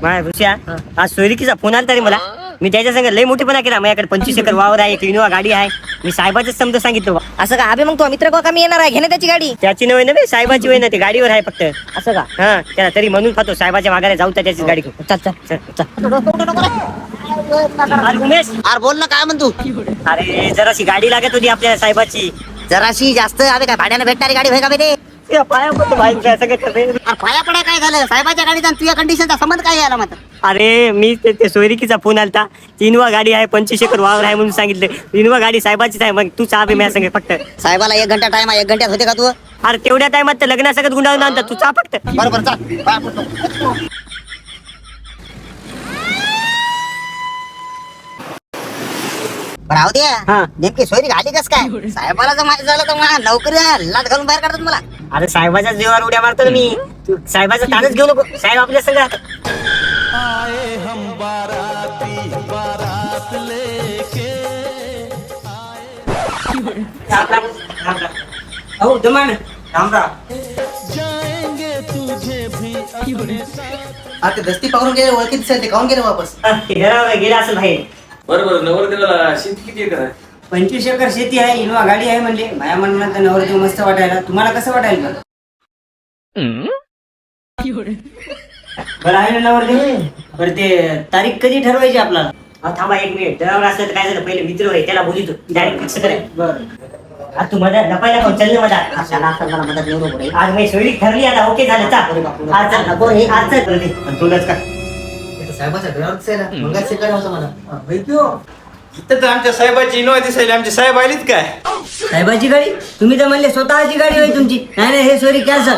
माय ऋषा आज सोयरिकीचा फोन आला तरी मला मी त्याच्या संग लय मोठेपणा केला. माझ्याकडे 25 एकर वावर आहे, एक इनोवा गाडी आहे. मी साहेबाचं समजा सांगितलं बा. असं का अबे मग तो मित्र का कमी येणार आहे घेणे त्याची गाडी त्याची नव्हे ना साहेबाची वय ना ते गाडीवर आहे फक्त. असं का हा त्याला तरी म्हणून खातो साहेबाच्या मागायला जाऊ त्याची गाडी घेऊन. चल चल चल, चल. अरे उमेश, अरे बोल ना काय म्हणतो अरे जराशी गाडी लागत होती आपल्याला साहेबाची. जराशी जास्त अबे काय भाड्याने भेटणारी गाडी होय का बे ते त्या पाया पडतो भाई काय सगळं करते. अरे पाया पडा काय झालं साहेबाच्या गाडीचा आणि तुझ्या कंडिशनचा संबंध काय यायला मात्र अरे मी ते सोयरिकीचा फोन आलता. इनोवा गाडी आहे, 25 एकर वावर आहे म्हणून सांगितलं. इनोवा गाडी साहेबाचीच आहे. मग तू चहा बी माझ्या संग फक्त. साहेबाला 1 घंटा टाइम आहे 1 घंट्यात होते का तू अरे तेवढ्या टायमात तर लग्नासकट गुंडाळून आणता तू चहा फक्त. बरोबर चाल पाया पडतो. राहू द्या हा. नेमकी सोयरी घाली कस काय साहेबाला जर माहिती झालं तर मला नोकरी लाच घालून बाहेर काढतात मला. अरे साहेबाच्या जीवावर उड्या मारतो ना मी. तू साहेबाचा ताणच घेऊ नको. साहेब आपल्या संग राहतात. हो जमान ते दस्ती पकडून गेले ओळखीत दिसेल ते काऊन गेले वापस गेला असेल भाई. बरोबर नवरदेवाला शेती किती एकर आहे? 25 एकर शेती आहे, इनोवा गाडी आहे म्हणले. माझ्या म्हणून तर नवरदेव मस्त वाटायला. तुम्हाला कसं वाटायला बरं आहे ना नवरदेव? बरं ते तारीख कधी ठरवायची आपल्याला? थांबा 1 मिनिट. जनावर असलं तर काय झालं, पहिले मित्र होय त्याला बोलितो डायरेक्ट फिक्स कराय. बरं तू मदत लपायला खाऊ चल मदत. अशाला असताना मदत घेऊ नको रे. आज मी सोयरी ठरली आता. ओके झालं चा आज चल नको हे आज चल बरं ते. आणि तुलाच का साहेबाच्या घरावरच आहे ना मंगळ शिकायला होतं मला. इथं तर आमच्या साहेबाची इनोवा दिसायली. आमचे साहेब आलीत काय? साहेबाची गाडी? तुम्ही तर म्हणले स्वतःची गाडी होय तुमची. नाही नाही हे सोयरी कॅन्सल.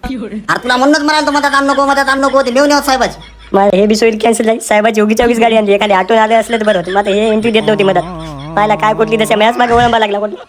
अरे तुला म्हणूनच म्हणाल तर मदत आण नको ते नेऊन साहेबाची. मग हे बी सोयरी कॅन्सल झाली. साहेबाची उगीच्या उगीच गाडी आणली. एखादी आठवण आले असले तर बरं होतं. मग आता हे एंट्री देत नव्हती मदत. पाहिला काय कुठली तशा मॅच मागे वळंबा लागला कुठला.